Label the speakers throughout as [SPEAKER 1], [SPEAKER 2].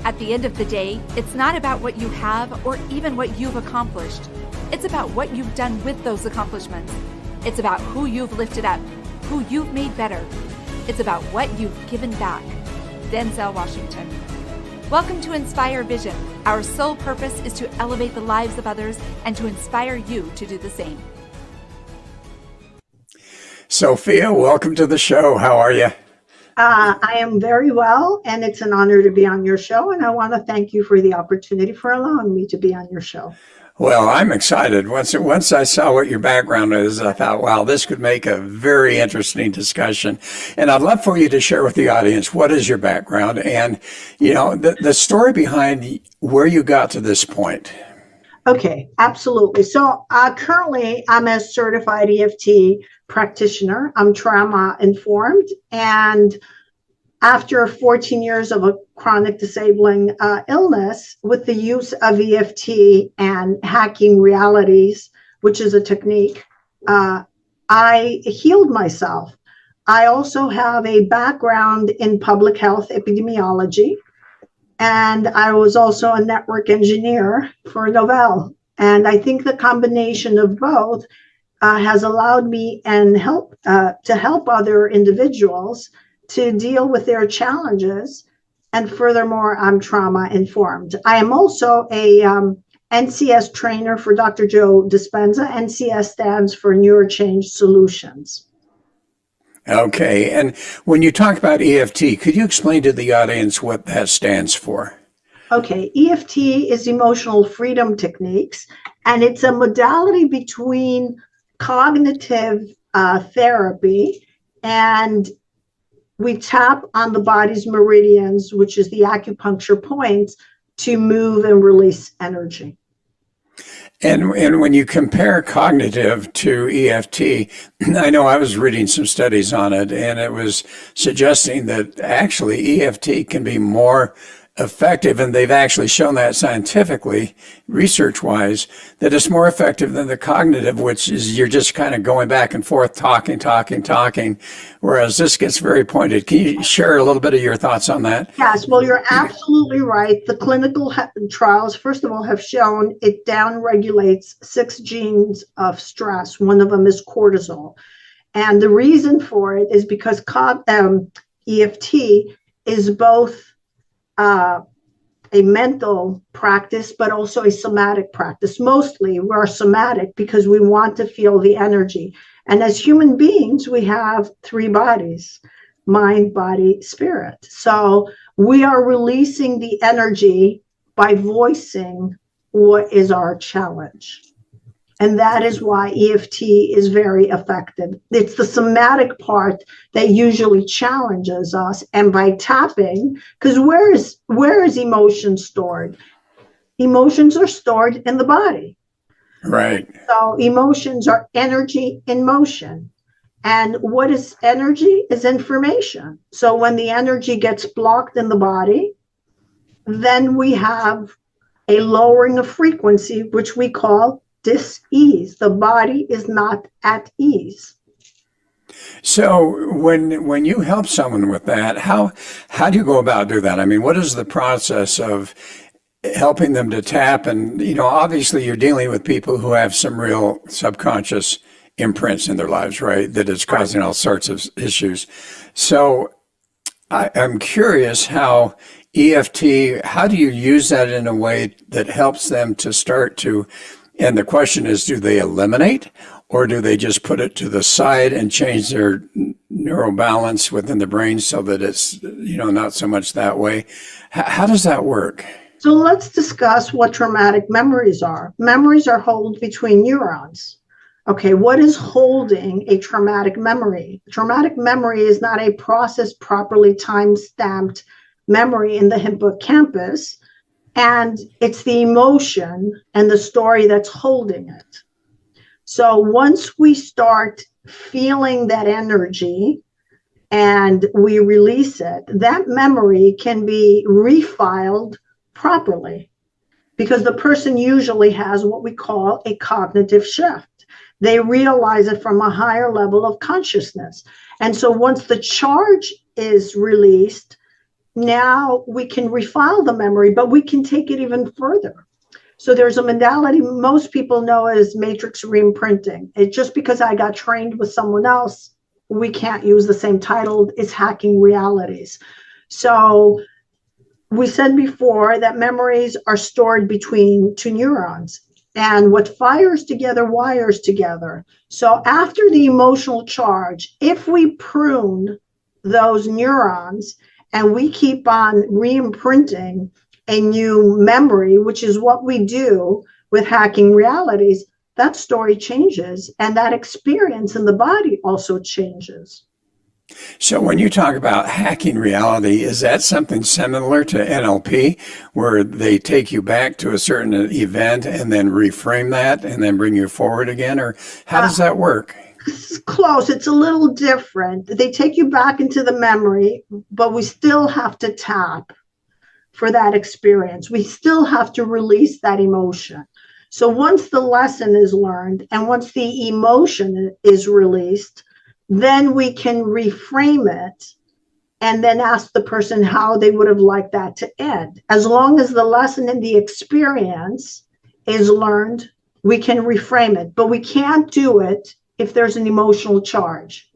[SPEAKER 1] At the end of the day, it's not about what you have or even what you've accomplished. It's about what you've done with those accomplishments. It's about who you've lifted up, who you've made better. It's about what you've given back. Denzel Washington. Welcome to Inspire Vision. Our sole purpose is to elevate the lives of others and to inspire you to do the same.
[SPEAKER 2] Sophia, welcome to the show. How are you?
[SPEAKER 3] I am very well, and it's an honor to be on your show, and I want to thank you for the opportunity for allowing me to be on your show.
[SPEAKER 2] Well, I'm excited. Once I saw what your background is, I thought, wow, this could make a very interesting discussion. And I'd love for you to share with the audience, what is your background and, the story behind where you got to this point.
[SPEAKER 3] Okay, absolutely. So currently, I'm a certified EFT practitioner. I'm trauma informed. And after 14 years of a chronic disabling illness, with the use of EFT and hacking realities, which is a technique, I healed myself. I also have a background in public health epidemiology. And I was also a network engineer for Novell. And I think the combination of both has allowed me and to help other individuals to deal with their challenges. And furthermore, I'm trauma informed. I am also a NCS trainer for Dr. Joe Dispenza. NCS stands for Neurochange Solutions.
[SPEAKER 2] Okay. And when you talk about EFT, could you explain to the audience what that stands for?
[SPEAKER 3] Okay. EFT is emotional freedom techniques, and it's a modality between cognitive therapy, and we tap on the body's meridians, which is the acupuncture points, to move and release energy.
[SPEAKER 2] And when you compare cognitive to EFT, I know I was reading some studies on it, and it was suggesting that actually EFT can be more effective, and they've actually shown that scientifically, research-wise, that it's more effective than the cognitive, which is you're just kind of going back and forth, talking, whereas this gets very pointed. Can you share a little bit of your thoughts on that?
[SPEAKER 3] Yes, well, you're absolutely right. The clinical trials, first of all, have shown it downregulates 6 genes of stress. One of them is cortisol. And the reason for it is because EFT is both a mental practice, but also a somatic practice. Mostly we're somatic because we want to feel the energy. And as human beings, we have 3 bodies: mind, body, spirit. So we are releasing the energy by voicing what is our challenge. And that is why EFT is very effective. It's the somatic part that usually challenges us. And by tapping, because where is emotion stored? Emotions are stored in the body.
[SPEAKER 2] Right.
[SPEAKER 3] So emotions are energy in motion. And what is energy? Is information. So when the energy gets blocked in the body, then we have a lowering of frequency, which we call dis-ease. The body is not at ease.
[SPEAKER 2] So when you help someone with that, how do you go about doing that? I mean, what is the process of helping them to tap? And, obviously you're dealing with people who have some real subconscious imprints in their lives, right? That is causing all sorts of issues. So I'm curious how EFT, how do you use that in a way that helps them to start to, and the question is, do they eliminate or do they just put it to the side and change their neural balance within the brain so that it's, not so much that way? How does that work?
[SPEAKER 3] So let's discuss what traumatic memories are. Memories are held between neurons. Okay, what is holding a traumatic memory? Traumatic memory is not a processed, properly time-stamped memory in the hippocampus, and it's the emotion and the story that's holding it. So once we start feeling that energy and we release it, that memory can be refiled properly, because the person usually has what we call a cognitive shift. They realize it from a higher level of consciousness. And so once the charge is released, now we can refile the memory, but we can take it even further. So there's a modality most people know as matrix reimprinting. It just because I got trained with someone else, we can't use the same title. It's hacking realities. So we said before that memories are stored between two neurons, and what fires together wires together. So after the emotional charge, if we prune those neurons and we keep on reimprinting a new memory, which is what we do with hacking realities, that story changes and that experience in the body also changes.
[SPEAKER 2] So when you talk about hacking reality, is that something similar to NLP, where they take you back to a certain event and then reframe that and then bring you forward again? Or how does that work?
[SPEAKER 3] It's close. It's a little different. They take you back into the memory, but we still have to tap for that experience. We still have to release that emotion. So once the lesson is learned and once the emotion is released, then we can reframe it and then ask the person how they would have liked that to end. As long as the lesson and the experience is learned, we can reframe it, but we can't do it if there's an emotional charge.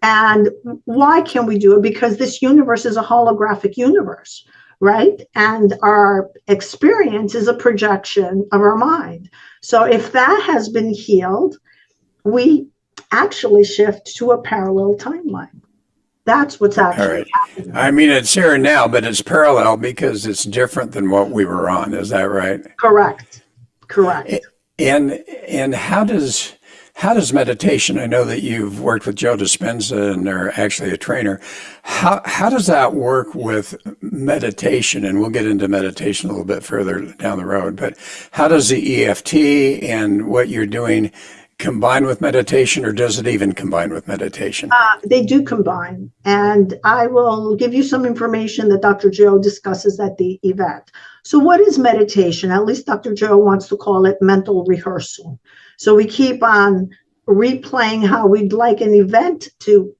[SPEAKER 3] And why can we do it? Because this universe is a holographic universe, right? And our experience is a projection of our mind. So if that has been healed, we actually shift to a parallel timeline. That's what's actually happening.
[SPEAKER 2] I mean, it's here now, but it's parallel because it's different than what we were on. Is that right?
[SPEAKER 3] Correct.
[SPEAKER 2] And how does meditation, I know that you've worked with Joe Dispenza and they're actually a trainer. How does that work with meditation? And we'll get into meditation a little bit further down the road, but how does the EFT and what you're doing combine with meditation, or does it even combine with meditation?
[SPEAKER 3] They do combine. And I will give you some information that Dr. Joe discusses at the event. So what is meditation? At least Dr. Joe wants to call it mental rehearsal. So we keep on replaying how we'd like an event to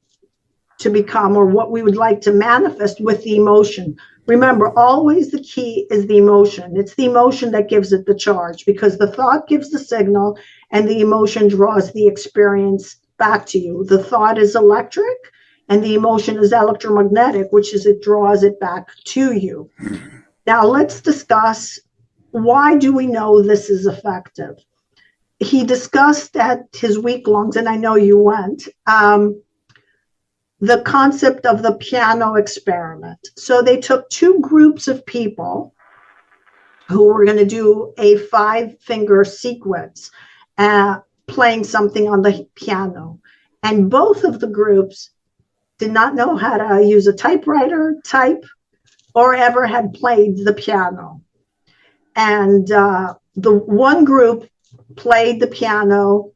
[SPEAKER 3] become, or what we would like to manifest with the emotion. Remember, always the key is the emotion. It's the emotion that gives it the charge, because the thought gives the signal and the emotion draws the experience back to you. The thought is electric and the emotion is electromagnetic, which is it draws it back to you. Now let's discuss, why do we know this is effective? He discussed at his week-longs, and I know you went, the concept of the piano experiment. So they took two groups of people who were going to do a 5-finger sequence, playing something on the piano. And both of the groups did not know how to use a typewriter, type, or ever had played the piano. And the one group played the piano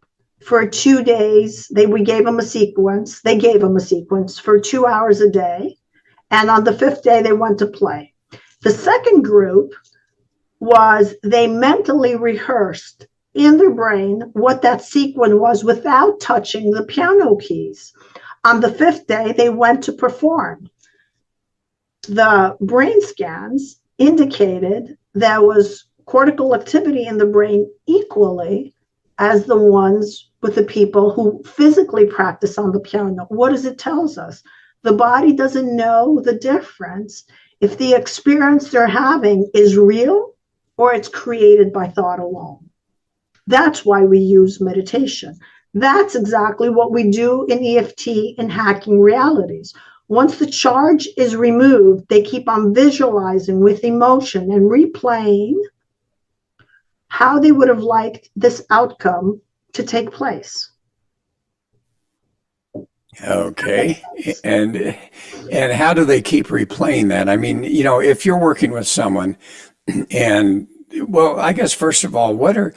[SPEAKER 3] for 2 days. We gave them a sequence. They gave them a sequence for 2 hours a day. And on the 5th day, they went to play. The second group was, they mentally rehearsed in their brain what that sequence was without touching the piano keys. On the 5th day, they went to perform. The brain scans indicated there was cortical activity in the brain equally as the ones with the people who physically practice on the piano. What does it tell us? The body doesn't know the difference if the experience they're having is real or it's created by thought alone. That's why we use meditation. That's exactly what we do in EFT in hacking realities. Once the charge is removed, they keep on visualizing with emotion and replaying how they would have liked this outcome to take place.
[SPEAKER 2] Okay. And how do they keep replaying that? I mean, you know, if you're working with someone and, well, I guess first of all, what are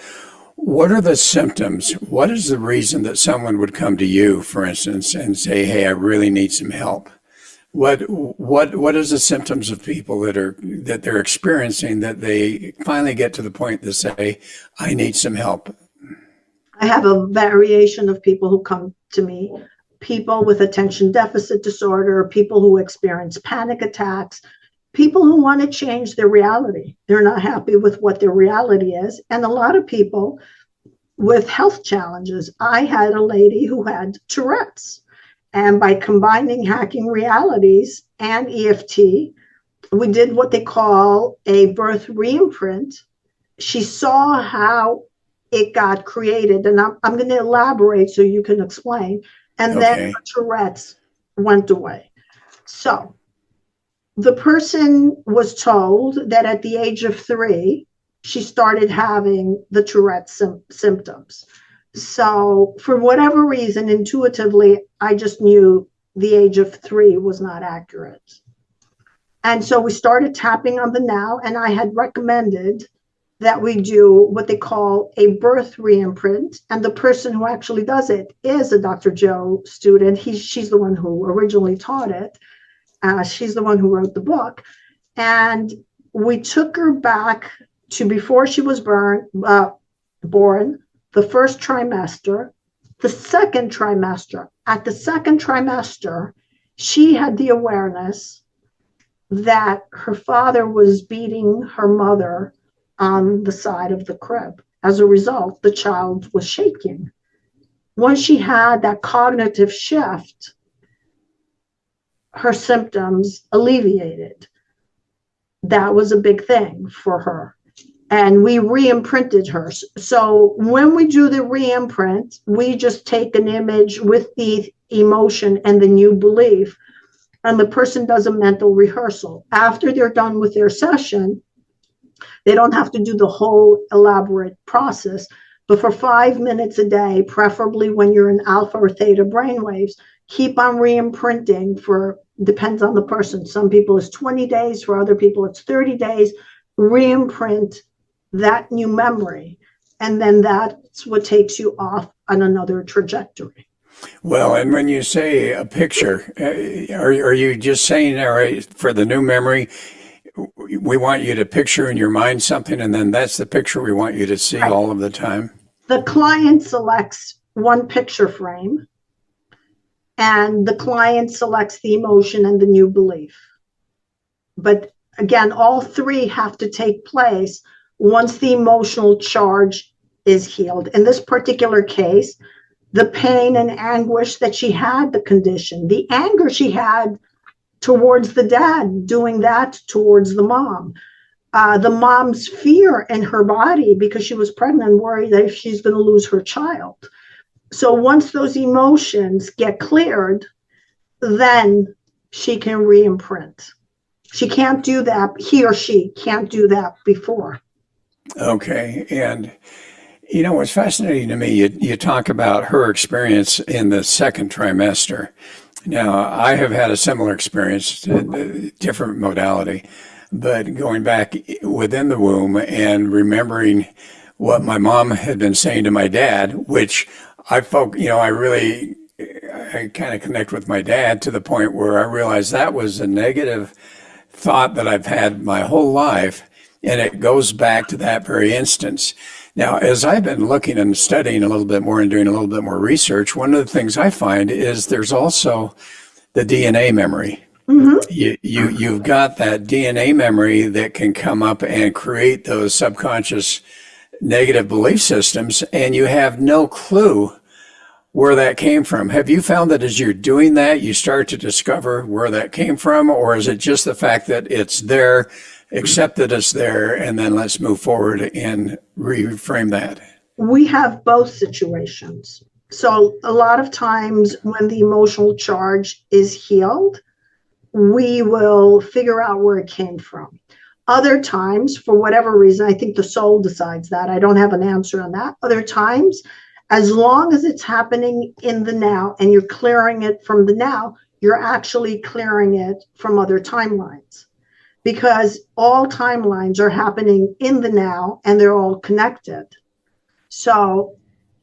[SPEAKER 2] the symptoms? What is the reason that someone would come to you, for instance, and say, "Hey, I really need some help"? What is the symptoms of people that they're experiencing that they finally get to the point to say, "I need some help"?
[SPEAKER 3] I have a variation of people who come to me. people with attention deficit disorder, people who experience panic attacks, people who want to change their reality. They're not happy with what their reality is. And a lot of people with health challenges. I had a lady who had Tourette's. And by combining hacking realities and EFT, we did what they call a birth reimprint. She saw how it got created. And I'm going to elaborate so you can explain. And then
[SPEAKER 2] Okay.
[SPEAKER 3] her Tourette's went away. So the person was told that at the age of 3, she started having the Tourette's symptoms. So for whatever reason, intuitively, I just knew the age of 3 was not accurate. And so we started tapping on the now, and I had recommended that we do what they call a birth reimprint. And the person who actually does it is a Dr. Joe student. She's the one who originally taught it. She's the one who wrote the book. And we took her back to before she was born, the first trimester, the second trimester. At the second trimester, she had the awareness that her father was beating her mother on the side of the crib. As a result, the child was shaking. Once she had that cognitive shift, her symptoms alleviated. That was a big thing for her. And we re-imprinted her. So when we do the re-imprint, we just take an image with the emotion and the new belief, and the person does a mental rehearsal. After they're done with their session, they don't have to do the whole elaborate process, but for 5 minutes a day, preferably when you're in alpha or theta brainwaves, keep on re-imprinting for, depends on the person. Some people it's 20 days, for other people it's 30 days, re-imprint that new memory. And then that's what takes you off on another trajectory.
[SPEAKER 2] Well, and when you say a picture, are you just saying, all right, for the new memory, we want you to picture in your mind something, and then that's the picture we want you to see
[SPEAKER 3] Right.
[SPEAKER 2] all of the time?
[SPEAKER 3] The client selects one picture frame, and the client selects the emotion and the new belief. But again, all three have to take place once the emotional charge is healed. In this particular case, the pain and anguish that she had, the condition, the anger she had towards the dad, doing that towards the mom's fear in her body because she was pregnant, worried that she's going to lose her child. So once those emotions get cleared, then she can re-imprint. She can't do that, he or she can't do that before.
[SPEAKER 2] Okay. And, you know, what's fascinating to me, you talk about her experience in the second trimester. Now, I have had a similar experience, different modality, but going back within the womb and remembering what my mom had been saying to my dad, which I kind of connect with my dad to the point where I realized that was a negative thought that I've had my whole life. And it goes back to that very instance. Now, as I've been looking and studying a little bit more and doing a little bit more research, one of the things I find is there's also the DNA memory. Mm-hmm. You've got that DNA memory that can come up and create those subconscious negative belief systems, and you have no clue where that came from. Have you found that as you're doing that, you start to discover where that came from, or is it just the fact that it's there, accept that it's there, and then let's move forward and reframe that?
[SPEAKER 3] We have both situations. So a lot of times when the emotional charge is healed, we will figure out where it came from. Other times, for whatever reason, I think the soul decides that. I don't have an answer on that. Other times, as long as it's happening in the now and you're clearing it from the now, you're actually clearing it from other timelines, because all timelines are happening in the now and they're all connected. So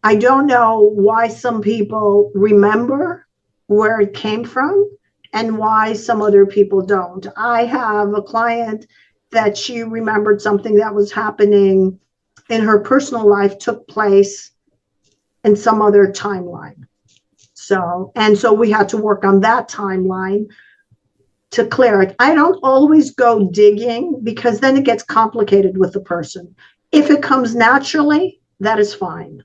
[SPEAKER 3] I don't know why some people remember where it came from and why some other people don't. I have a client that she remembered something that was happening in her personal life took place in some other timeline. So, and so we had to work on that timeline to clear it. I don't always go digging because then it gets complicated with the person. If it comes naturally, that is fine.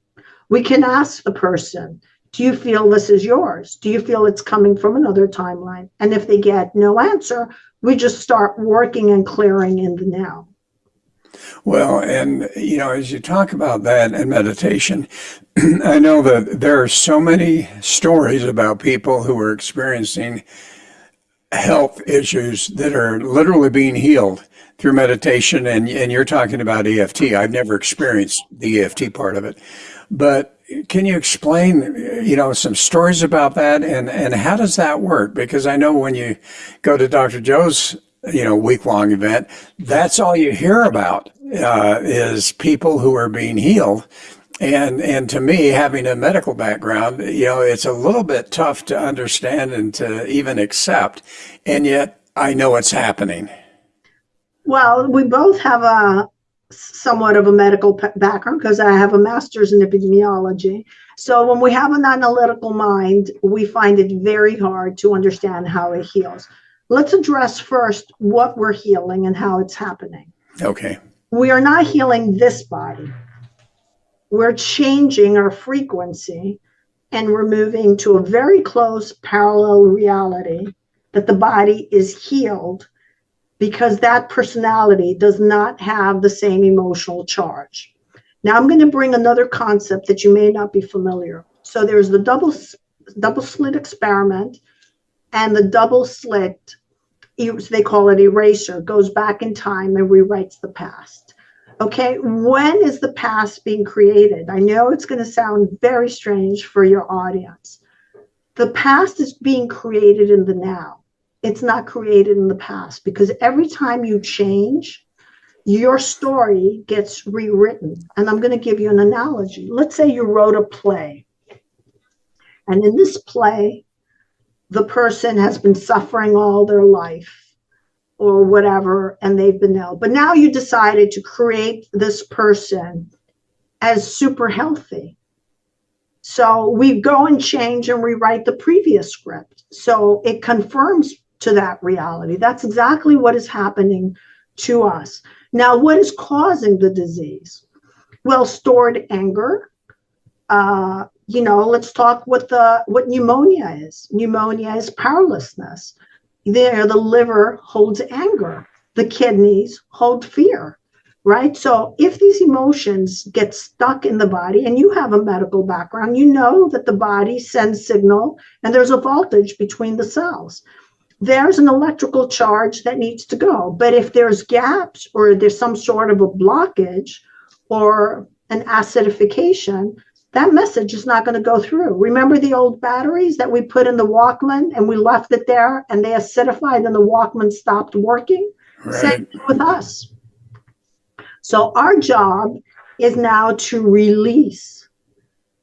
[SPEAKER 3] We can ask the person, do you feel this is yours? Do you feel it's coming from another timeline? And if they get no answer, we just start working and clearing in the now.
[SPEAKER 2] Well, and as you talk about that and meditation, I know that there are so many stories about people who are experiencing health issues that are literally being healed through meditation. And you're talking about EFT. I've never experienced the EFT part of it, but can you explain, some stories about that and how does that work? Because I know when you go to Dr. Joe's, week-long event, that's all you hear about is people who are being healed. And to me, having a medical background, it's a little bit tough to understand and to even accept. And yet I know it's happening.
[SPEAKER 3] Well, we both have a somewhat of a medical background because I have a master's in epidemiology. So when we have an analytical mind, we find it very hard to understand how it heals. Let's address first what we're healing and how it's happening.
[SPEAKER 2] Okay.
[SPEAKER 3] We are not healing this body. We're changing our frequency and we're moving to a very close parallel reality that the body is healed because that personality does not have the same emotional charge. Now I'm going to bring another concept that you may not be familiar. So there's the double slit experiment and the double slit, they call it eraser, goes back in time and rewrites the past. Okay, when is the past being created? I know it's going to sound very strange for your audience. The past is being created in the now. It's not created in the past because every time you change, your story gets rewritten. And I'm going to give you an analogy. Let's say you wrote a play. And in this play, the person has been suffering all their life or whatever, and they've been ill. But now you decided to create this person as super healthy. So we go and change and rewrite the previous script. So it confirms to that reality. That's exactly what is happening to us. Now, what is causing the disease? Well, stored anger. Let's talk what pneumonia is. Pneumonia is powerlessness. The liver holds anger. The kidneys hold fear, right? So if these emotions get stuck in the body, and you have a medical background, you know that the body sends signal and there's a voltage between the cells. There's an electrical charge that needs to go. But if there's gaps or there's some sort of a blockage or an acidification, that message is not going to go through. Remember the old batteries that we put in the Walkman and we left it there and they acidified and the Walkman stopped working?
[SPEAKER 2] Right.
[SPEAKER 3] Same thing with us. So our job is now to release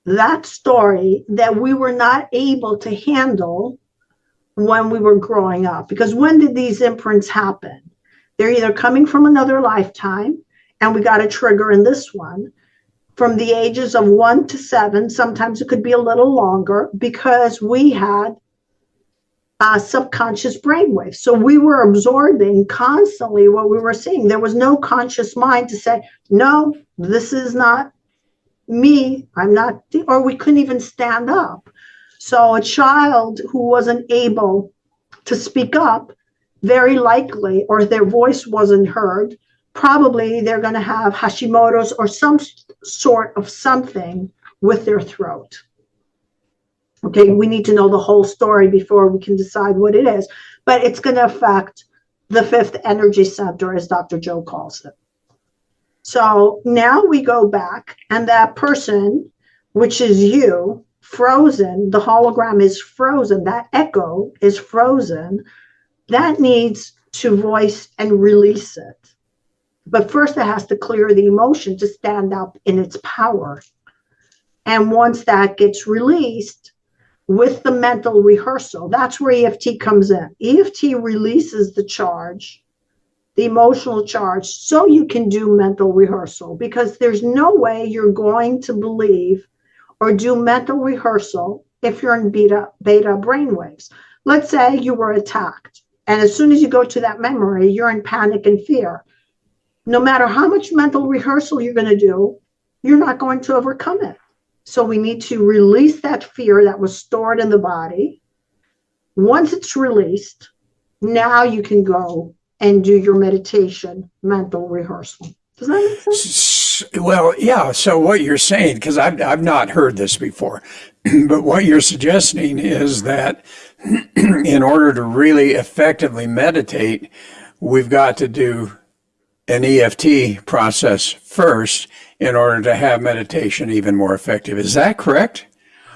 [SPEAKER 3] that story that we were not able to handle when we were growing up. Because when did these imprints happen? They're either coming from another lifetime, and we got a trigger in this one, from the ages of 1 to 7. Sometimes it could be a little longer because we had subconscious brainwaves. So we were absorbing constantly what we were seeing. There was no conscious mind to say, no, this is not me. I'm not, or we couldn't even stand up. So a child who wasn't able to speak up, very likely, or their voice wasn't heard, probably they're going to have Hashimoto's or some sort of something with their throat. Okay, we need to know the whole story before we can decide what it is, but it's going to affect the fifth energy center, as Dr. Joe calls it. So now we go back, and that person, which is you, frozen, the hologram is frozen, that echo is frozen, that needs to voice and release it. But first it has to clear the emotion to stand up in its power. And once that gets released with the mental rehearsal, that's where EFT comes in. EFT releases the charge, the emotional charge, so you can do mental rehearsal, because there's no way you're going to believe or do mental rehearsal if you're in beta brainwaves. Let's say you were attacked, and as soon as you go to that memory, you're in panic and fear. No matter how much mental rehearsal you're going to do, you're not going to overcome it. So we need to release that fear that was stored in the body. Once it's released, now you can go and do your meditation mental rehearsal. Does that make sense?
[SPEAKER 2] Well, yeah. So what you're saying, because I've not heard this before, but what you're suggesting is that in order to really effectively meditate, we've got to do an EFT process first in order to have meditation even more effective. Is that correct?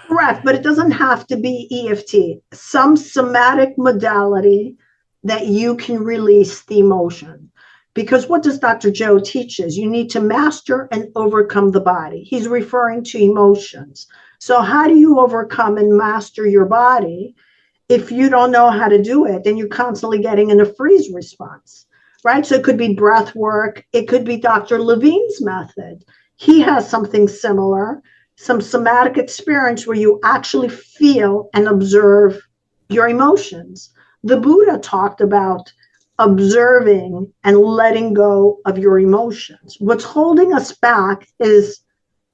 [SPEAKER 3] Correct, but it doesn't have to be EFT. Some somatic modality that you can release the emotion. Because what does Dr. Joe teaches? You need to master and overcome the body. He's referring to emotions. So how do you overcome and master your body if you don't know how to do it and you're constantly getting in a freeze response? Right? So it could be breath work. It could be Dr. Levine's method. He has something similar, some somatic experience where you actually feel and observe your emotions. The Buddha talked about observing and letting go of your emotions. What's holding us back is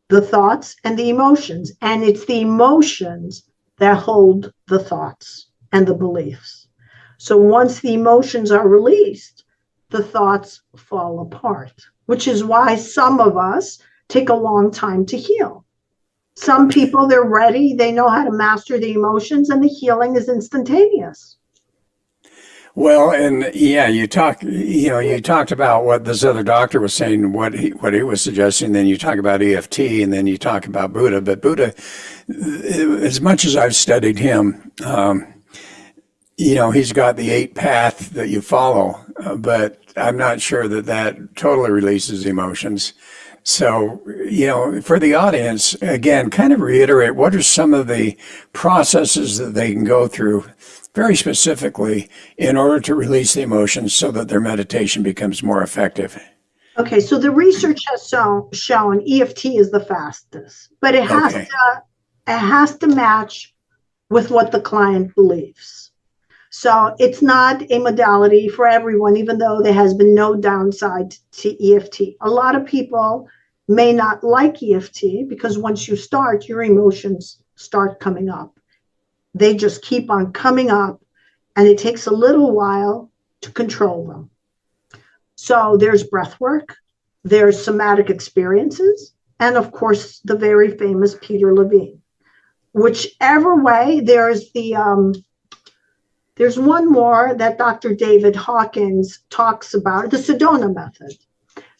[SPEAKER 3] the thoughts and the emotions. And it's the emotions that hold the thoughts and the beliefs. So once the emotions are released, the thoughts fall apart, which is why some of us take a long time to heal. Some people, they're ready, they know how to master the emotions, and the healing is instantaneous.
[SPEAKER 2] Well, and yeah, you talked about what this other doctor was saying, what he was suggesting. Then you talk about EFT, and then you talk about Buddha. But Buddha, as much as I've studied him, he's got the 8 path that you follow, but I'm not sure that totally releases emotions. So, for the audience, again, kind of reiterate, what are some of the processes that they can go through very specifically in order to release the emotions so that their meditation becomes more effective?
[SPEAKER 3] Okay, so the research has shown EFT is the fastest, but it has to match with what the client believes. So it's not a modality for everyone, even though there has been no downside to EFT. A lot of people may not like EFT because once you start, your emotions start coming up. They just keep on coming up, and it takes a little while to control them. So there's breath work, there's somatic experiences, and of course, the very famous Peter Levine. Whichever way, there's one more that Dr. David Hawkins talks about, the Sedona method.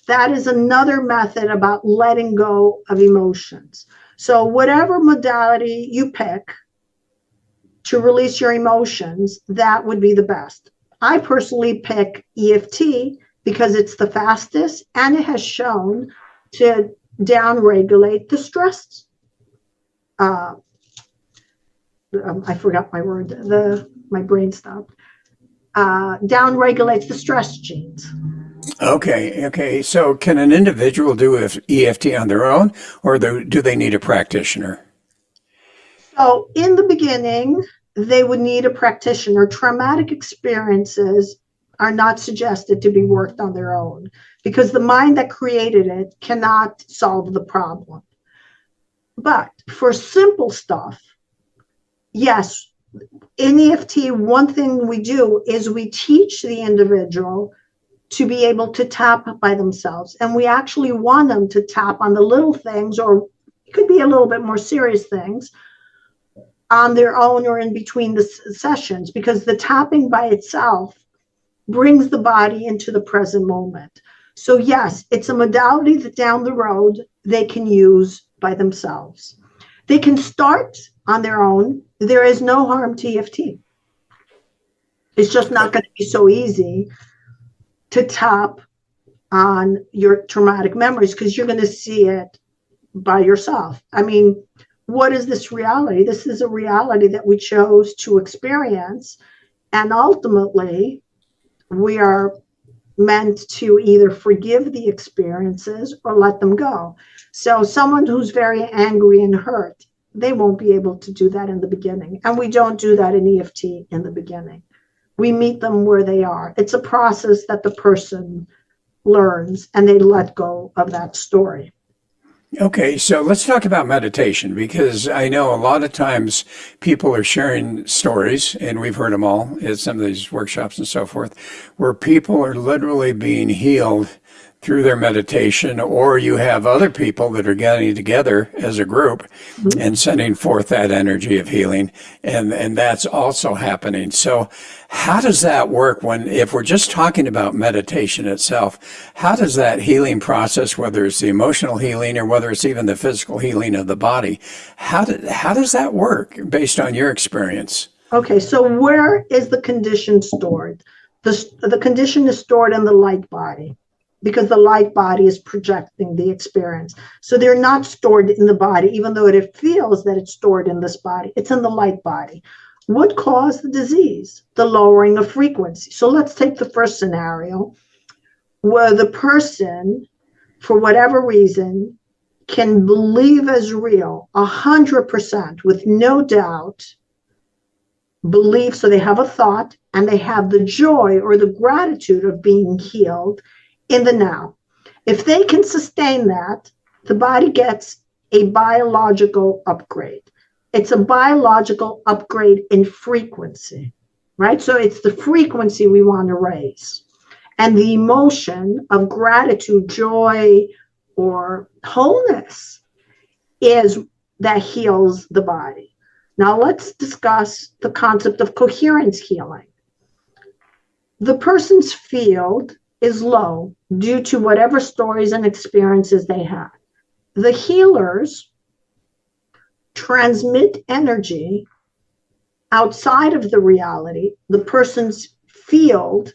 [SPEAKER 3] That is another method about letting go of emotions. So whatever modality you pick to release your emotions, that would be the best. I personally pick EFT because it's the fastest and it has shown to downregulate the stress. I forgot my word. My brain stopped. Downregulates the stress genes.
[SPEAKER 2] Okay. So can an individual do EFT on their own, or do they need a practitioner?
[SPEAKER 3] So in the beginning, they would need a practitioner. Traumatic experiences are not suggested to be worked on their own because the mind that created it cannot solve the problem. But for simple stuff, yes, in EFT, one thing we do is we teach the individual to be able to tap by themselves. And we actually want them to tap on the little things, or it could be a little bit more serious things, on their own or in between the sessions, because the tapping by itself brings the body into the present moment. So yes, it's a modality that down the road they can use by themselves. They can start on their own. There is no harm to EFT. It's just not going to be so easy to tap on your traumatic memories because you're going to see it by yourself. I mean, what is this reality? This is a reality that we chose to experience. And ultimately, we are meant to either forgive the experiences or let them go. So someone who's very angry and hurt, they won't be able to do that in the beginning. And we don't do that in EFT in the beginning. We meet them where they are. It's a process that the person learns and they let go of that story.
[SPEAKER 2] Okay, so let's talk about meditation, because I know a lot of times people are sharing stories, and we've heard them all at some of these workshops and so forth, where people are literally being healed through their meditation, or you have other people that are getting together as a group and sending forth that energy of healing, and that's also happening. So how does that work when, if we're just talking about meditation itself, how does that healing process, whether it's the emotional healing or whether it's even the physical healing of the body, how does that work based on your experience?
[SPEAKER 3] Okay, so where is the condition stored? The condition is stored in the light body, because the light body is projecting the experience. So they're not stored in the body, even though it feels that it's stored in this body. It's in the light body. What caused the disease? The lowering of frequency. So let's take the first scenario, where the person, for whatever reason, can believe as real 100% with no doubt, believe. So they have a thought and they have the joy or the gratitude of being healed in the now. If they can sustain that, the body gets a biological upgrade. It's a biological upgrade in frequency, right? So it's the frequency we want to raise. And the emotion of gratitude, joy, or wholeness is that heals the body. Now let's discuss the concept of coherence healing. The person's field is low due to whatever stories and experiences they have. The healers transmit energy outside of the reality, the person's field,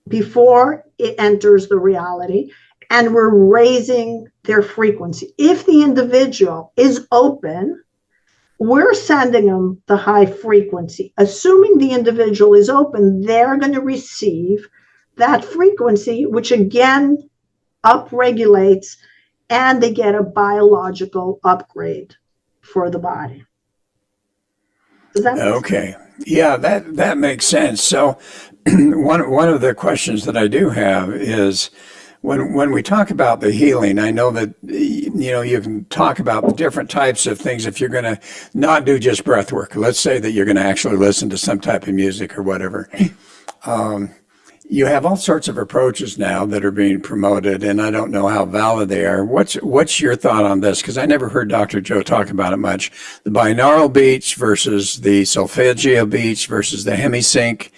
[SPEAKER 3] before it enters the reality, and we're raising their frequency. If the individual is open, we're sending them the high frequency. Assuming the individual is open, they're going to receive that frequency, which again upregulates, and they get a biological upgrade for the body. Does that make sense?
[SPEAKER 2] Okay. Yeah, that makes sense. So one of the questions that I do have is, when we talk about the healing, I know that you can talk about the different types of things. If you're going to not do just breath work, let's say that you're going to actually listen to some type of music or whatever. You have all sorts of approaches now that are being promoted, and I don't know how valid they are. What's your thought on this? Because I never heard Dr. Joe talk about it much. The binaural beats versus the solfeggio beats versus the hemisync.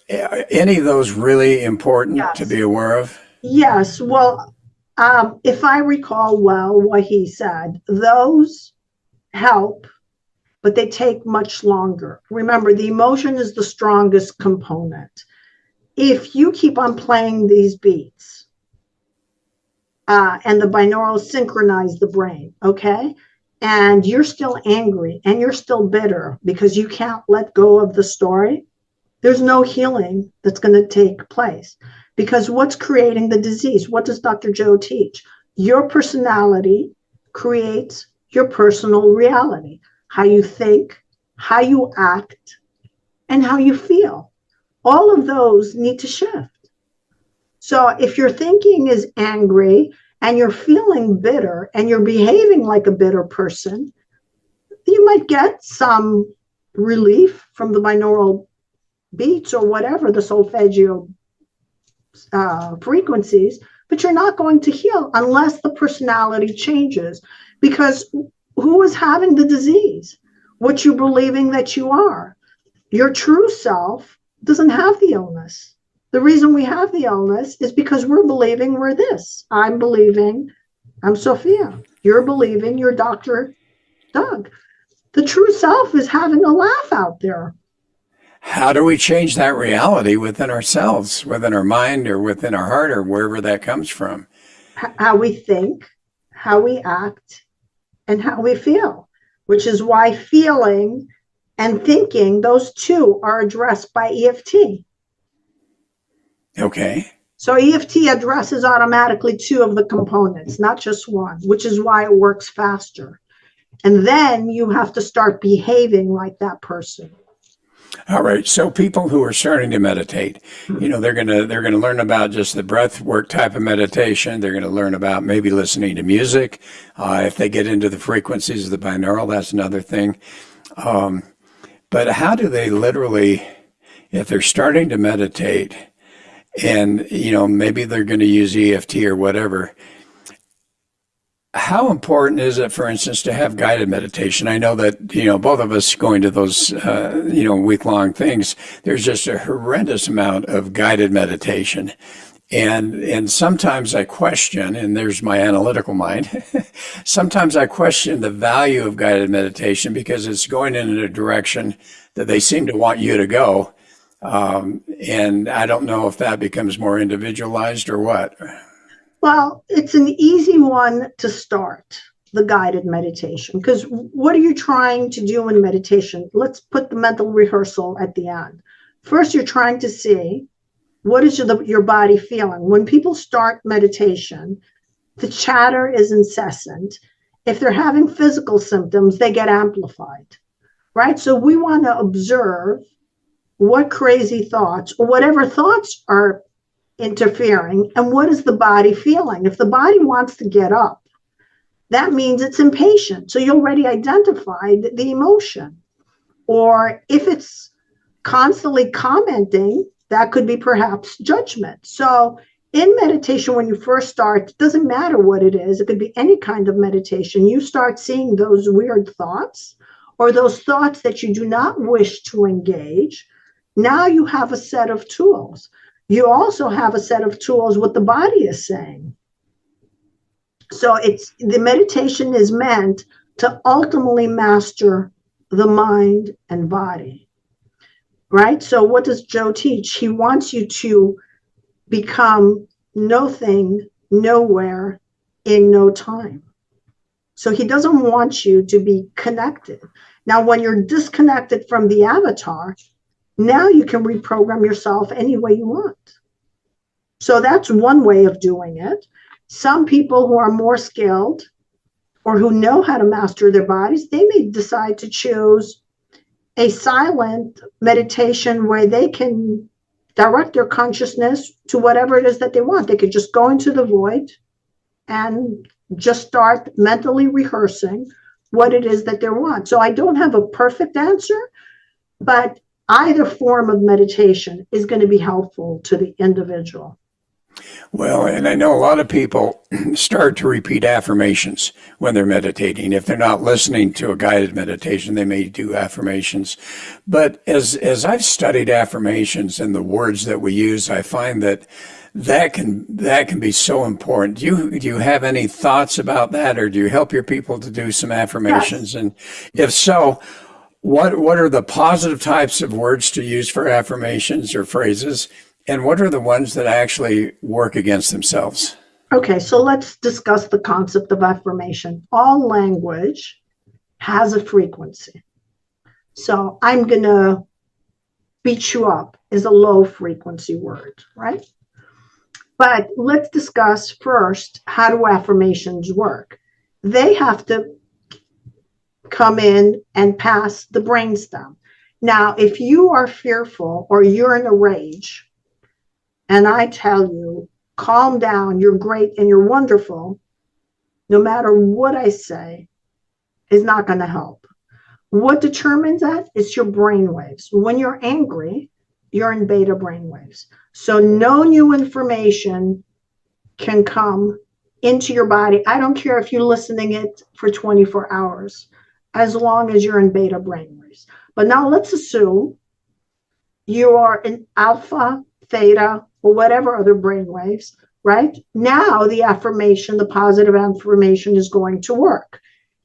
[SPEAKER 2] Any of those really important to be aware of?
[SPEAKER 3] Yes. Well, if I recall well what he said, those help, but they take much longer. Remember, the emotion is the strongest component. If you keep on playing these beats, and the binaural synchronize the brain, okay? And you're still angry and you're still bitter because you can't let go of the story, there's no healing that's going to take place. Because what's creating the disease? What does Dr. Joe teach? Your personality creates your personal reality. How you think, how you act, and how you feel. All of those need to shift. So if your thinking is angry and you're feeling bitter and you're behaving like a bitter person, you might get some relief from the binaural beats or whatever, the solfeggio frequencies, but you're not going to heal unless the personality changes. Because who is having the disease? What you're believing that you are. Your true self doesn't have the illness. The reason we have the illness is because we're believing we're this. I'm believing I'm Sophia. You're believing you're Dr. Doug. The true self is having a laugh out there.
[SPEAKER 2] How do we change that reality within ourselves, within our mind or within our heart or wherever that comes from?
[SPEAKER 3] How we think, how we act, and how we feel, which is why feeling and thinking, those two are addressed by EFT.
[SPEAKER 2] Okay.
[SPEAKER 3] So EFT addresses automatically two of the components, not just one, which is why it works faster. And then you have to start behaving like that person.
[SPEAKER 2] All right. So people who are starting to meditate, they're gonna learn about just the breath work type of meditation. They're gonna learn about maybe listening to music. If they get into the frequencies of the binaural, that's another thing. But how do they literally, if they're starting to meditate, and maybe they're going to use EFT or whatever? How important is it, for instance, to have guided meditation? I know that, both of us going to those, week-long things, there's just a horrendous amount of guided meditation. And sometimes I question, and there's my analytical mind, sometimes I question the value of guided meditation because it's going in a direction that they seem to want you to go. And I don't know if that becomes more individualized or what.
[SPEAKER 3] Well, it's an easy one to start, the guided meditation, because what are you trying to do in meditation? Let's put the mental rehearsal at the end. First, you're trying to see what is your body feeling. When people start meditation, the chatter is incessant. If they're having physical symptoms, they get amplified, right? So we want to observe what crazy thoughts or whatever thoughts are interfering, and what is the body feeling? If the body wants to get up, that means it's impatient. So you already identified the emotion. Or if it's constantly commenting, that could be perhaps judgment. So in meditation, when you first start, it doesn't matter what it is. It could be any kind of meditation. You start seeing those weird thoughts or those thoughts that you do not wish to engage. Now you have a set of tools. You also have a set of tools what the body is saying. So the meditation is meant to ultimately master the mind and body, right? So what does Joe teach? He wants you to become no thing, nowhere, in no time. So he doesn't want you to be connected. Now, when you're disconnected from the avatar, now you can reprogram yourself any way you want. So that's one way of doing it. Some people who are more skilled or who know how to master their bodies, they may decide to choose a silent meditation where they can direct their consciousness to whatever it is that they want. They could just go into the void and just start mentally rehearsing what it is that they want. So I don't have a perfect answer, but either form of meditation is going to be helpful to the individual.
[SPEAKER 2] Well, and I know a lot of people start to repeat affirmations when they're meditating. If they're not listening to a guided meditation, they may do affirmations. But as I've studied affirmations and the words that we use, I find that can be so important. Do you have any thoughts about that, or do you help your people to do some affirmations? Yes. And if so, what are the positive types of words to use for affirmations or phrases? And what are the ones that actually work against themselves?
[SPEAKER 3] Okay, so let's discuss the concept of affirmation. All language has a frequency. So I'm going to beat you up is a low frequency word, right? But let's discuss first, how do affirmations work? They have to come in and pass the brainstem. Now, if you are fearful or you're in a rage, and I tell you, calm down, you're great and you're wonderful, no matter what I say, is not going to help. What determines that? It's your brain waves. When you're angry, you're in beta brain waves. So no new information can come into your body. I don't care if you're listening it for 24 hours, as long as you're in beta brain waves. But now let's assume you are in alpha, theta, or whatever other brain waves, right? Now the affirmation, the positive affirmation is going to work.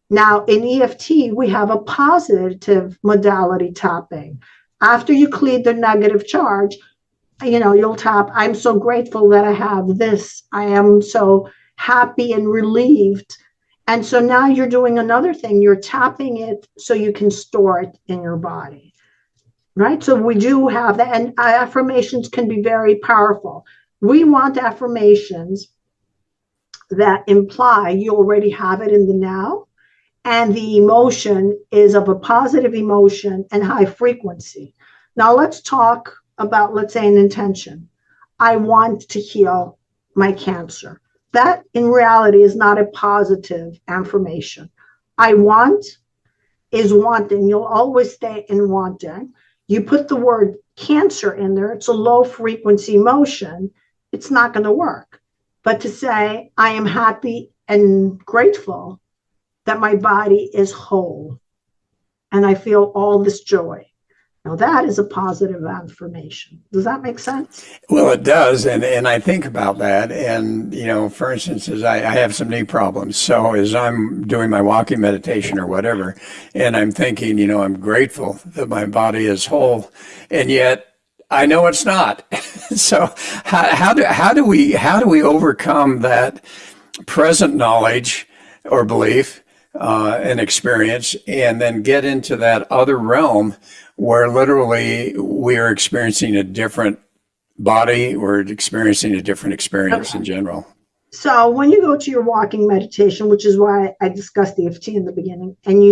[SPEAKER 3] Now in EFT, we have a positive modality tapping. After you clear the negative charge, you'll tap, I'm so grateful that I have this. I am so happy and relieved. And so now you're doing another thing. You're tapping it so you can store it in your body. Right? So we do have that, and affirmations can be very powerful. We want affirmations that imply you already have it in the now, and the emotion is of a positive emotion and high frequency. Now let's talk about, let's say, an intention. I want to heal my cancer. That in reality is not a positive affirmation. I want is wanting. You'll always stay in wanting. You put the word cancer in there, it's a low frequency emotion. It's not going to work. But to say, I am happy and grateful that my body is whole and I feel all this joy. Now that is a positive affirmation. Does that make sense?
[SPEAKER 2] Well, it does, and I think about that, and for instance, as I have some knee problems, so as I'm doing my walking meditation or whatever, and I'm thinking, I'm grateful that my body is whole, and yet I know it's not. So how do we overcome that present knowledge or belief and experience, and then get into that other realm where literally we are experiencing a different body, we're experiencing a different experience in general?
[SPEAKER 3] So when you go to your walking meditation, which is why I discussed EFT in the beginning, and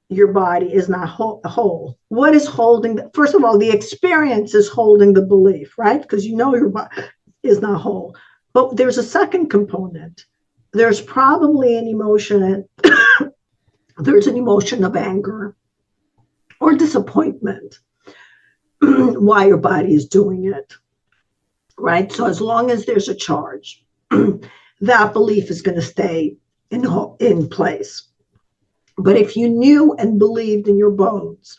[SPEAKER 3] your body is not whole. What is holding? First of all, the experience is holding the belief, right? Because your body is not whole. But there's a second component. There's probably an emotion, there's an emotion of anger or disappointment why your body is doing it, right? So as long as there's a charge, that belief is going to stay in place. But if you knew and believed in your bones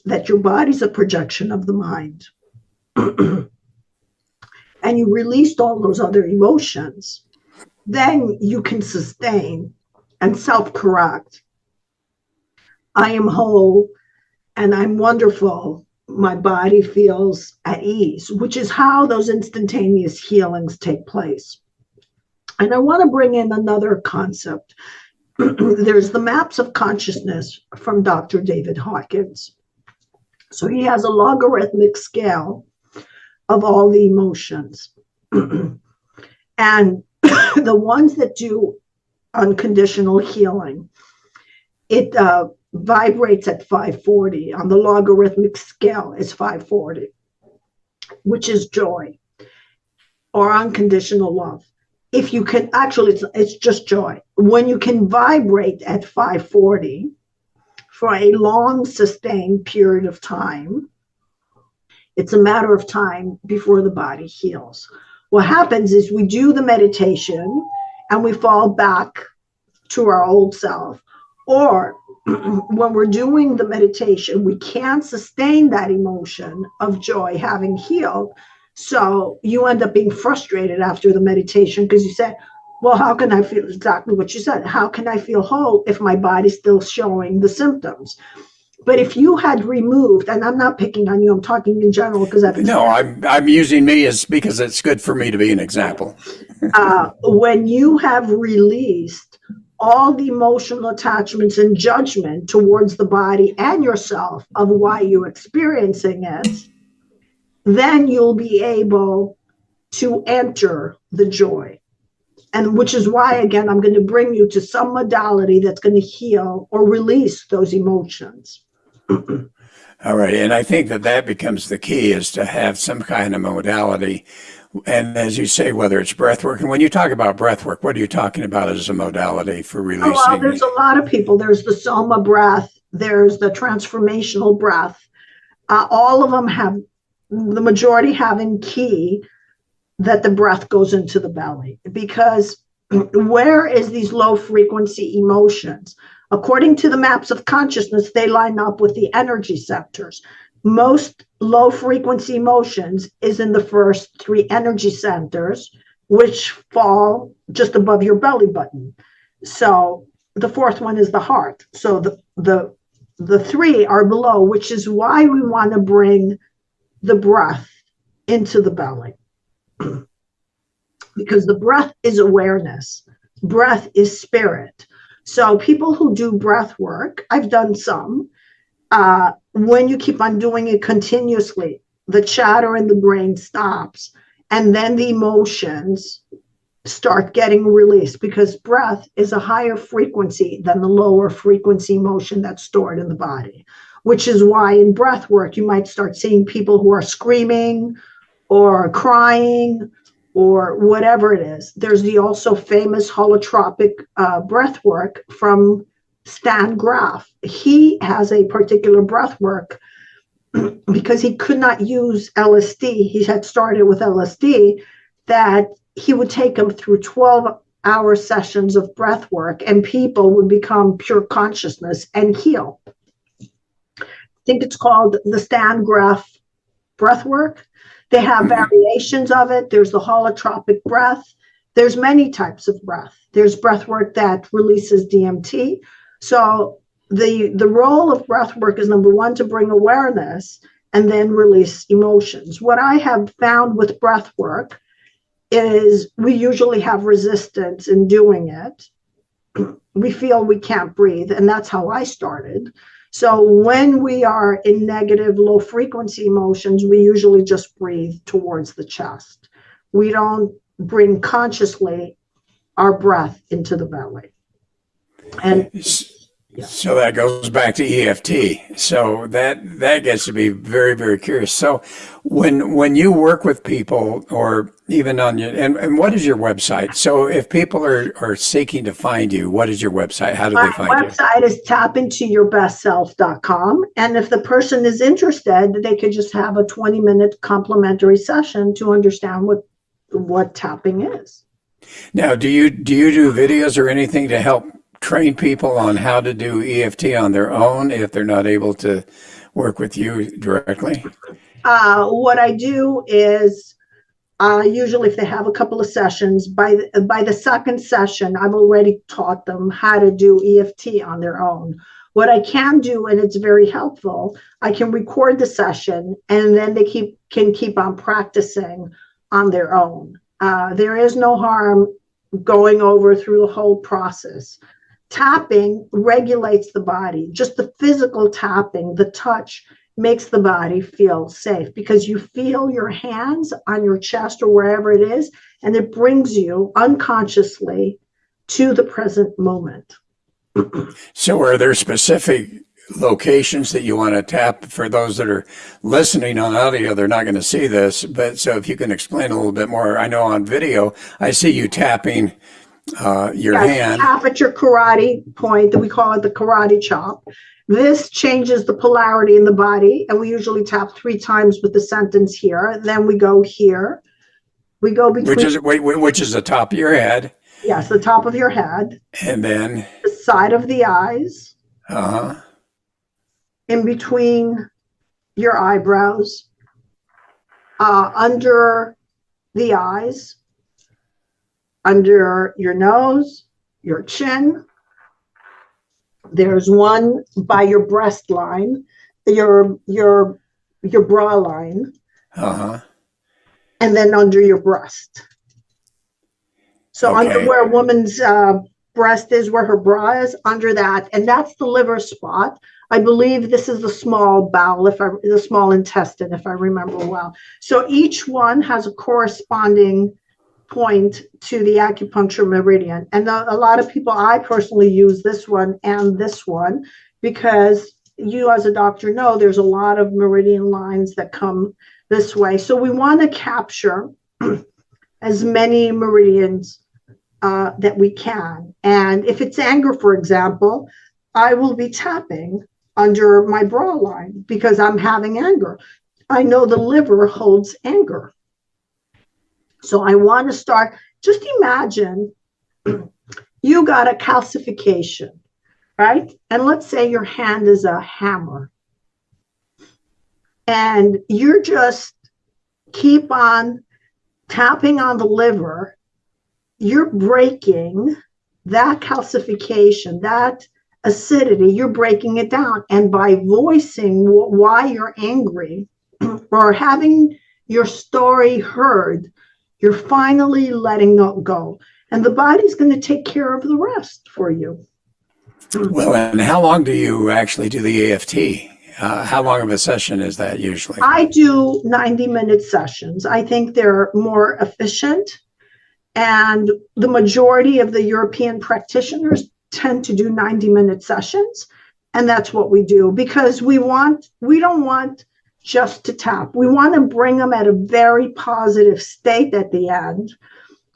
[SPEAKER 3] that your body's a projection of the mind, and you released all those other emotions, then you can sustain and self-correct. I am whole and I'm wonderful. My body feels at ease, which is how those instantaneous healings take place. And I want to bring in another concept. There's the maps of consciousness from Dr. David Hawkins. So he has a logarithmic scale of all the emotions. And the ones that do unconditional healing, it vibrates at 540. On the logarithmic scale is 540, which is joy or unconditional love. If you can, actually, it's just joy. When you can vibrate at 540 for a long sustained period of time, it's a matter of time before the body heals. What happens is we do the meditation and we fall back to our old self. Or when we're doing the meditation, we can't sustain that emotion of joy having healed. So you end up being frustrated after the meditation because you say, well, how can I feel exactly what you said? How can I feel whole if my body's still showing the symptoms? But if you had removed, and I'm not picking on you, I'm talking in general because
[SPEAKER 2] I'm using me as because it's good for me to be an example.
[SPEAKER 3] When you have released all the emotional attachments and judgment towards the body and yourself of why you're experiencing it, then you'll be able to enter the joy. And which is why, again, I'm going to bring you to some modality that's going to heal or release those emotions.
[SPEAKER 2] All right. And I think that becomes the key, is to have some kind of modality. And as you say, whether it's breath work, and when you talk about breath work, what are you talking about as a modality for releasing?
[SPEAKER 3] Oh, well, there's a lot of people. There's the soma breath. There's the transformational breath. All of them have, the majority have in key that the breath goes into the belly. Because where is these low frequency emotions? According to the maps of consciousness, they line up with the energy centers. Most low frequency emotions is in the first 3 energy centers, which fall just above your belly button. So the 4th one is the heart. So the 3 are below, which is why we want to bring the breath into the belly. Because the breath is awareness. Breath is spirit. So people who do breath work, I've done some, when you keep on doing it continuously, the chatter in the brain stops, and then the emotions start getting released, because breath is a higher frequency than the lower frequency motion that's stored in the body, which is why in breath work, you might start seeing people who are screaming or crying or whatever it is. There's the also famous holotropic breath work from Stan Graf. He has a particular breath work because he could not use LSD. He had started with LSD, that he would take him through 12-hour sessions of breath work, and people would become pure consciousness and heal. I think it's called the Stan Graf breath work. They have variations of it. There's the holotropic breath. There's many types of breath. There's breath work that releases DMT. So the role of breath work is, number one, to bring awareness and then release emotions. What I have found with breath work is we usually have resistance in doing it. We feel we can't breathe, and that's how I started. So when we are in negative, low frequency emotions, we usually just breathe towards the chest. We don't bring consciously our breath into the belly. And
[SPEAKER 2] so that goes back to EFT. So that gets to be very, very curious. So when you work with people, or even on your, and what is your website? So if people are seeking to find you, what is your website? How do they find you?
[SPEAKER 3] My website is tapintoyourbestself.com. And if the person is interested, they could just have a 20-minute complimentary session to understand what tapping is.
[SPEAKER 2] Now, do you do videos or anything to help train people on how to do EFT on their own if they're not able to work with you directly?
[SPEAKER 3] What I do is usually if they have a couple of sessions, by the second session, I've already taught them how to do EFT on their own. What I can do, and it's very helpful, I can record the session and then they can keep on practicing on their own. There is no harm going over through the whole process. Tapping regulates the body. Just the physical tapping, the touch, makes the body feel safe, because you feel your hands on your chest or wherever it is, and it brings you unconsciously to the present moment.
[SPEAKER 2] So are there specific locations that you want to tap? For those that are listening on audio, they're not going to see this, but so if you can explain a little bit more. I know on video, I see you tapping your hand.
[SPEAKER 3] Tap at your karate point, that we call it the karate chop. This changes the polarity in the body, and we usually tap 3 times with the sentence here. Then we go here. We go between.
[SPEAKER 2] Which is the top of your head.
[SPEAKER 3] Yes, the top of your head.
[SPEAKER 2] And then
[SPEAKER 3] the side of the eyes.
[SPEAKER 2] Uh-huh.
[SPEAKER 3] In between your eyebrows. Under the eyes. Under your nose, your chin. There's one by your breast line, your bra line.
[SPEAKER 2] Uh-huh.
[SPEAKER 3] And then under your breast. So
[SPEAKER 2] okay.
[SPEAKER 3] Under where a woman's breast is, where her bra is, under that, and that's the liver spot. I believe this is the small bowel, the small intestine, if I remember well. So each one has a corresponding point to the acupuncture meridian. And a lot of people, I personally use this one and this one, because you as a doctor know there's a lot of meridian lines that come this way. So we want to capture as many meridians that we can. And if it's anger, for example, I will be tapping under my bra line because I'm having anger. I know the liver holds anger. So I want to start, just imagine you got a calcification, right? And let's say your hand is a hammer. And you're just keep on tapping on the liver. You're breaking that calcification, that acidity, you're breaking it down. And by voicing why you're angry or having your story heard, you're finally letting it go. And the body's going to take care of the rest for you.
[SPEAKER 2] Well, and how long do you actually do the EFT? How long of a session is that usually?
[SPEAKER 3] I do 90-minute sessions. I think they're more efficient And the majority of the European practitioners tend to do 90-minute sessions. And that's what we do, because we don't want just to tap. We want to bring them at a very positive state at the end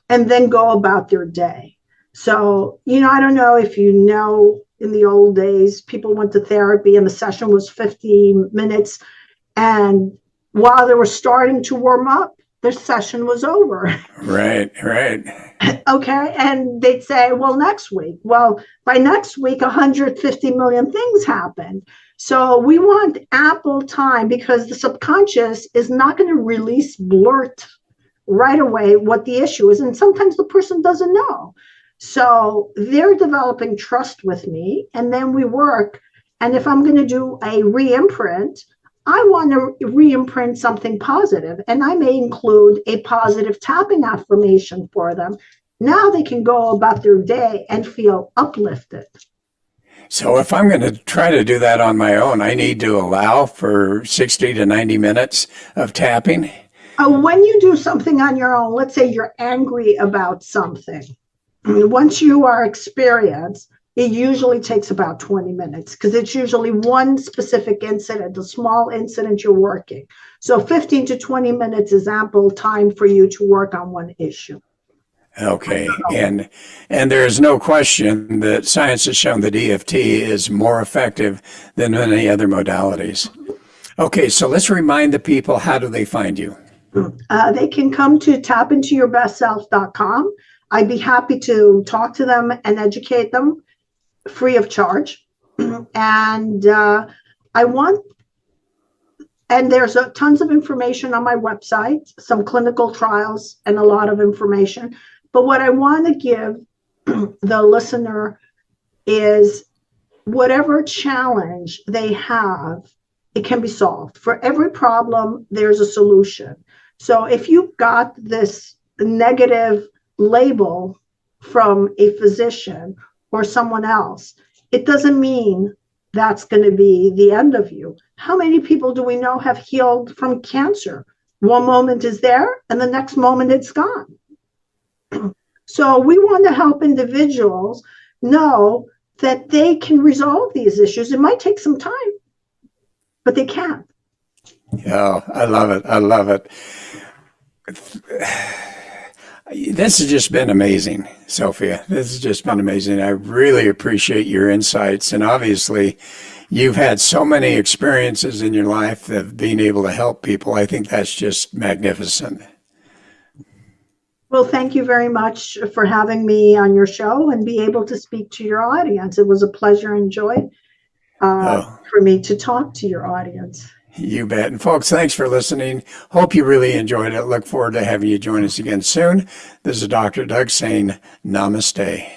[SPEAKER 3] and then go about their day. So, I don't know if you know, in the old days, people went to therapy and the session was 50 minutes. And while they were starting to warm up, the session was over.
[SPEAKER 2] Right.
[SPEAKER 3] Okay. And they'd say, well, next week. Well, by next week, 150 million things happen. So we want ample time, because the subconscious is not going to blurt right away what the issue is. And sometimes the person doesn't know. So they're developing trust with me, and then we work. And if I'm going to do a re-imprint, I want to re-imprint something positive, and I may include a positive tapping affirmation for them. Now they can go about their day and feel uplifted.
[SPEAKER 2] So if I'm going to try to do that on my own, I need to allow for 60 to 90 minutes of tapping.
[SPEAKER 3] When you do something on your own, let's say you're angry about something, once you are experienced, it usually takes about 20 minutes, because it's usually one specific incident, a small incident you're working. So 15 to 20 minutes is ample time for you to work on one issue.
[SPEAKER 2] Okay. And there is no question that science has shown that EFT is more effective than any other modalities. Okay. So let's remind the people, how do they find you?
[SPEAKER 3] They can come to tapintourbestself.com. I'd be happy to talk to them and educate them free of charge. And there's tons of information on my website, some clinical trials and a lot of information. But what I want to give the listener is whatever challenge they have, it can be solved. For every problem, there's a solution. So if you've got this negative label from a physician or someone else, it doesn't mean that's going to be the end of you. How many people do we know have healed from cancer? One moment is there and the next moment it's gone. So we want to help individuals know that they can resolve these issues. It might take some time, but they can.
[SPEAKER 2] Oh, I love it. This has just been amazing, Sophia. This has just been amazing. I really appreciate your insights. And obviously, you've had so many experiences in your life of being able to help people. I think that's just magnificent.
[SPEAKER 3] Well, thank you very much for having me on your show and be able to speak to your audience. It was a pleasure and joy for me to talk to your audience.
[SPEAKER 2] You bet. And folks, thanks for listening. Hope you really enjoyed it. Look forward to having you join us again soon. This is Dr. Doug saying namaste.